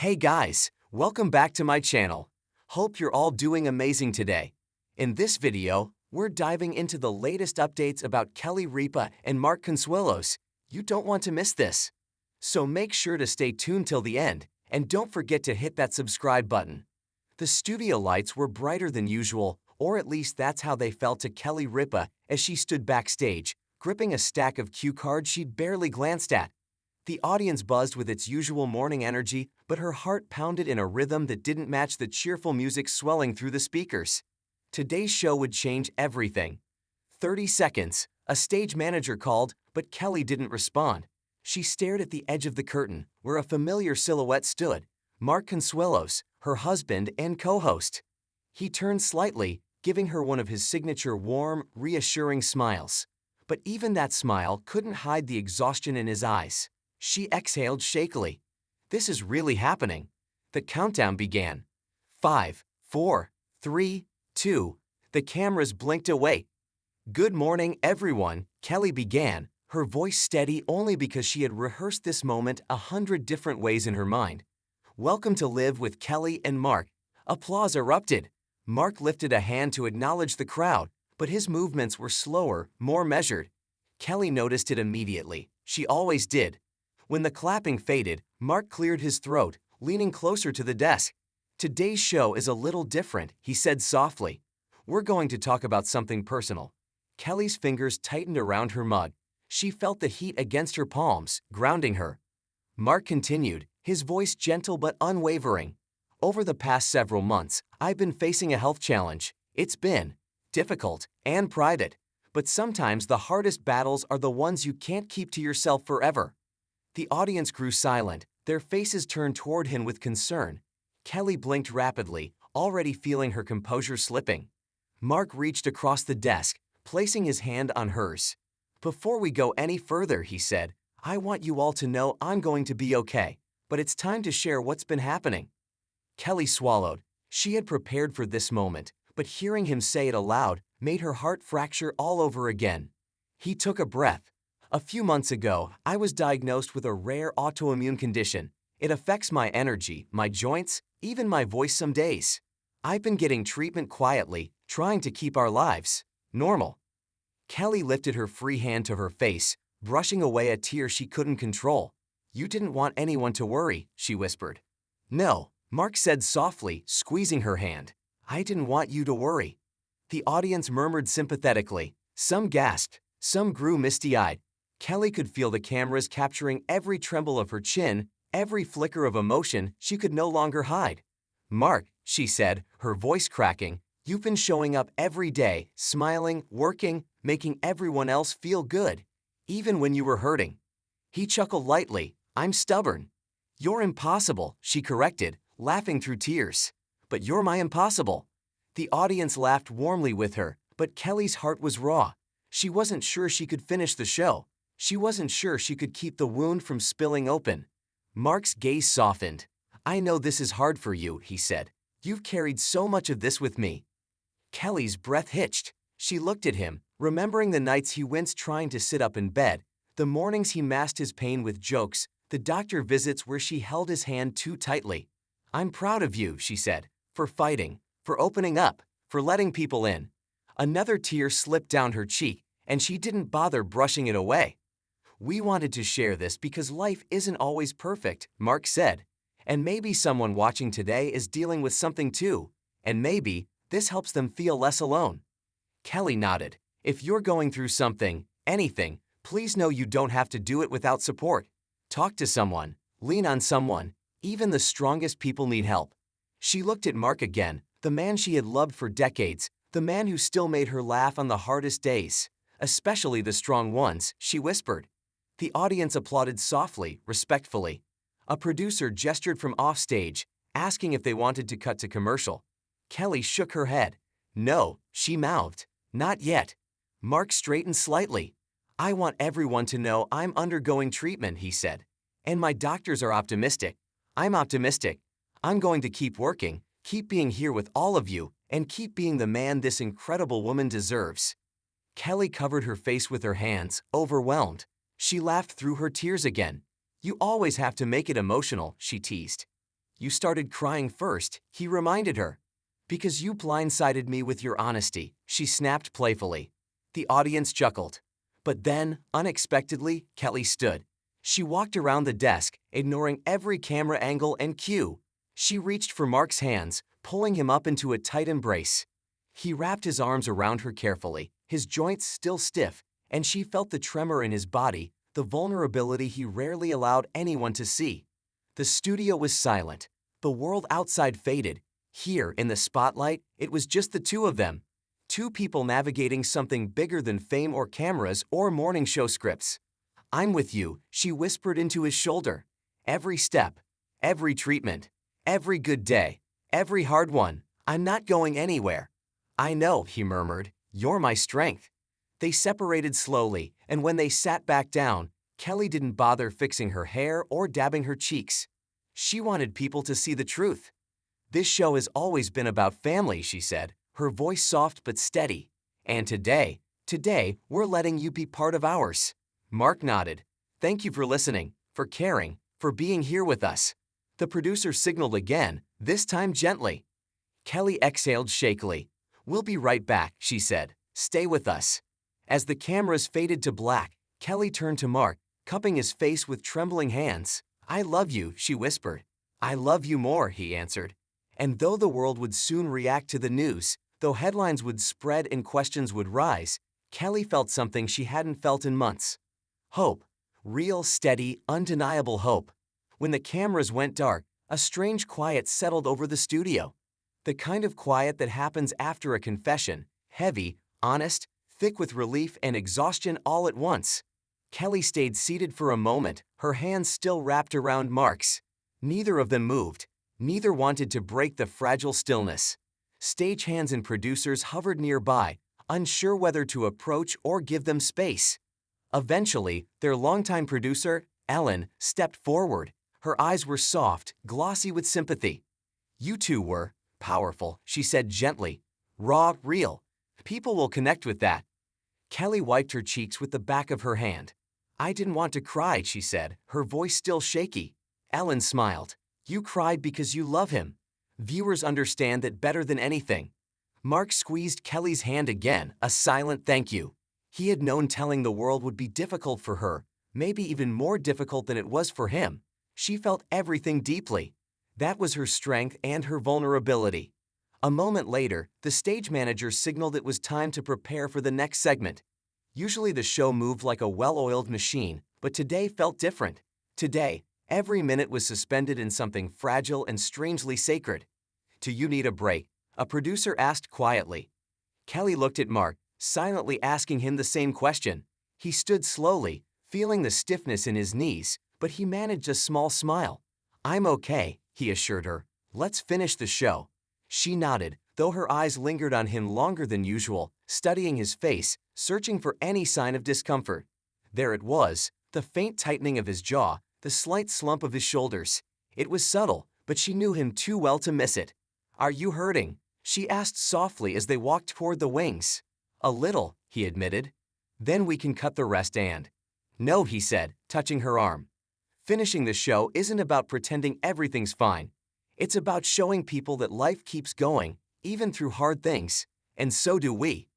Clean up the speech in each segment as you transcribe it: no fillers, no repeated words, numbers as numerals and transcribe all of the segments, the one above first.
Hey guys, welcome back to my channel. Hope you're all doing amazing today. In this video, we're diving into the latest updates about Kelly Ripa and Mark Consuelos. You don't want to miss this. So make sure to stay tuned till the end, and don't forget to hit that subscribe button. The studio lights were brighter than usual, or at least that's how they felt to Kelly Ripa as she stood backstage, gripping a stack of cue cards she'd barely glanced at. The audience buzzed with its usual morning energy, but her heart pounded in a rhythm that didn't match the cheerful music swelling through the speakers. Today's show would change everything. 30 seconds, a stage manager called, but Kelly didn't respond. She stared at the edge of the curtain, where a familiar silhouette stood, Mark Consuelos, her husband and co-host. He turned slightly, giving her one of his signature warm, reassuring smiles. But even that smile couldn't hide the exhaustion in his eyes. She exhaled shakily. This is really happening. The countdown began. 5, 4, 3, 2. The cameras blinked away. Good morning, everyone, Kelly began, her voice steady only because she had rehearsed this moment 100 different ways in her mind. Welcome to Live with Kelly and Mark. Applause erupted. Mark lifted a hand to acknowledge the crowd, but his movements were slower, more measured. Kelly noticed it immediately. She always did. When the clapping faded, Mark cleared his throat, leaning closer to the desk. Today's show is a little different, he said softly. We're going to talk about something personal. Kelly's fingers tightened around her mug. She felt the heat against her palms, grounding her. Mark continued, his voice gentle but unwavering. Over the past several months, I've been facing a health challenge. It's been difficult and private. But sometimes the hardest battles are the ones you can't keep to yourself forever. The audience grew silent, their faces turned toward him with concern. Kelly blinked rapidly, already feeling her composure slipping. Mark reached across the desk, placing his hand on hers. Before we go any further, he said, I want you all to know I'm going to be okay, but it's time to share what's been happening. Kelly swallowed. She had prepared for this moment, but hearing him say it aloud made her heart fracture all over again. He took a breath. A few months ago, I was diagnosed with a rare autoimmune condition. It affects my energy, my joints, even my voice some days. I've been getting treatment quietly, trying to keep our lives normal. Kelly lifted her free hand to her face, brushing away a tear she couldn't control. You didn't want anyone to worry, she whispered. No, Mark said softly, squeezing her hand. I didn't want you to worry. The audience murmured sympathetically. Some gasped, some grew misty-eyed. Kelly could feel the cameras capturing every tremble of her chin, every flicker of emotion she could no longer hide. Mark, she said, her voice cracking, you've been showing up every day, smiling, working, making everyone else feel good, even when you were hurting. He chuckled lightly, I'm stubborn. You're impossible, she corrected, laughing through tears. But you're my impossible. The audience laughed warmly with her, but Kelly's heart was raw. She wasn't sure she could finish the show. She wasn't sure she could keep the wound from spilling open. Mark's gaze softened. I know this is hard for you, he said. You've carried so much of this with me. Kelly's breath hitched. She looked at him, remembering the nights he winced trying to sit up in bed, the mornings he masked his pain with jokes, the doctor visits where she held his hand too tightly. I'm proud of you, she said, for fighting, for opening up, for letting people in. Another tear slipped down her cheek, and she didn't bother brushing it away. We wanted to share this because life isn't always perfect, Mark said. And maybe someone watching today is dealing with something too. And maybe this helps them feel less alone. Kelly nodded. If you're going through something, anything, please know you don't have to do it without support. Talk to someone. Lean on someone. Even the strongest people need help. She looked at Mark again, the man she had loved for decades, the man who still made her laugh on the hardest days. Especially the strong ones, she whispered. The audience applauded softly, respectfully. A producer gestured from offstage, asking if they wanted to cut to commercial. Kelly shook her head. No, she mouthed. Not yet. Mark straightened slightly. I want everyone to know I'm undergoing treatment, he said. And my doctors are optimistic. I'm optimistic. I'm going to keep working, keep being here with all of you, and keep being the man this incredible woman deserves. Kelly covered her face with her hands, overwhelmed. She laughed through her tears again. You always have to make it emotional, she teased. You started crying first, he reminded her. Because you blindsided me with your honesty, she snapped playfully. The audience chuckled. But then, unexpectedly, Kelly stood. She walked around the desk, ignoring every camera angle and cue. She reached for Mark's hands, pulling him up into a tight embrace. He wrapped his arms around her carefully, his joints still stiff, and she felt the tremor in his body, the vulnerability he rarely allowed anyone to see. The studio was silent. The world outside faded. Here, in the spotlight, it was just the two of them. Two people navigating something bigger than fame or cameras or morning show scripts. "I'm with you," she whispered into his shoulder. "Every step, every treatment, every good day, every hard one. I'm not going anywhere." "I know," he murmured. "You're my strength." They separated slowly, and when they sat back down, Kelly didn't bother fixing her hair or dabbing her cheeks. She wanted people to see the truth. "This show has always been about family," she said, her voice soft but steady. "And today, we're letting you be part of ours." Mark nodded. "Thank you for listening, for caring, for being here with us." The producer signaled again, this time gently. Kelly exhaled shakily. "We'll be right back," she said. "Stay with us." As the cameras faded to black, Kelly turned to Mark, cupping his face with trembling hands. "I love you," she whispered. "I love you more," he answered. And though the world would soon react to the news, though headlines would spread and questions would rise, Kelly felt something she hadn't felt in months. Hope. Real, steady, undeniable hope. When the cameras went dark, a strange quiet settled over the studio. The kind of quiet that happens after a confession, heavy, honest, thick with relief and exhaustion all at once. Kelly stayed seated for a moment, her hands still wrapped around Mark's. Neither of them moved. Neither wanted to break the fragile stillness. Stagehands and producers hovered nearby, unsure whether to approach or give them space. Eventually, their longtime producer, Ellen, stepped forward. Her eyes were soft, glossy with sympathy. "You two were powerful," she said gently. "Raw, real. People will connect with that." Kelly wiped her cheeks with the back of her hand. "I didn't want to cry," she said, her voice still shaky. Ellen smiled. "You cried because you love him. Viewers understand that better than anything." Mark squeezed Kelly's hand again, a silent thank you. He had known telling the world would be difficult for her, maybe even more difficult than it was for him. She felt everything deeply. That was her strength and her vulnerability. A moment later, the stage manager signaled it was time to prepare for the next segment. Usually the show moved like a well-oiled machine, but today felt different. Today, every minute was suspended in something fragile and strangely sacred. "Do you need a break?" a producer asked quietly. Kelly looked at Mark, silently asking him the same question. He stood slowly, feeling the stiffness in his knees, but he managed a small smile. "I'm okay," he assured her. "Let's finish the show." She nodded, though her eyes lingered on him longer than usual, studying his face, searching for any sign of discomfort. There it was, the faint tightening of his jaw, the slight slump of his shoulders. It was subtle, but she knew him too well to miss it. "Are you hurting?" she asked softly as they walked toward the wings. "A little," he admitted. "Then we can cut the rest and—" "No," he said, touching her arm. "Finishing the show isn't about pretending everything's fine. It's about showing people that life keeps going, even through hard things, and so do we."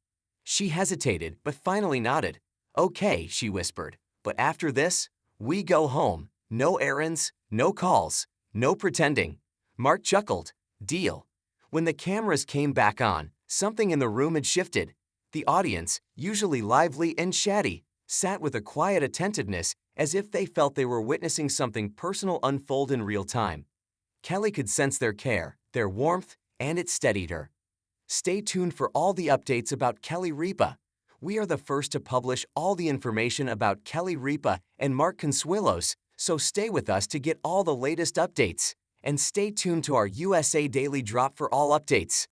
She hesitated, but finally nodded. "Okay," she whispered, "but after this, we go home. No errands, no calls, no pretending." Mark chuckled. "Deal." When the cameras came back on, something in the room had shifted. The audience, usually lively and chatty, sat with a quiet attentiveness as if they felt they were witnessing something personal unfold in real time. Kelly could sense their care, their warmth, and it steadied her. Stay tuned for all the updates about Kelly Ripa. We are the first to publish all the information about Kelly Ripa and Mark Consuelos, so stay with us to get all the latest updates. And stay tuned to our USA Daily Drop for all updates.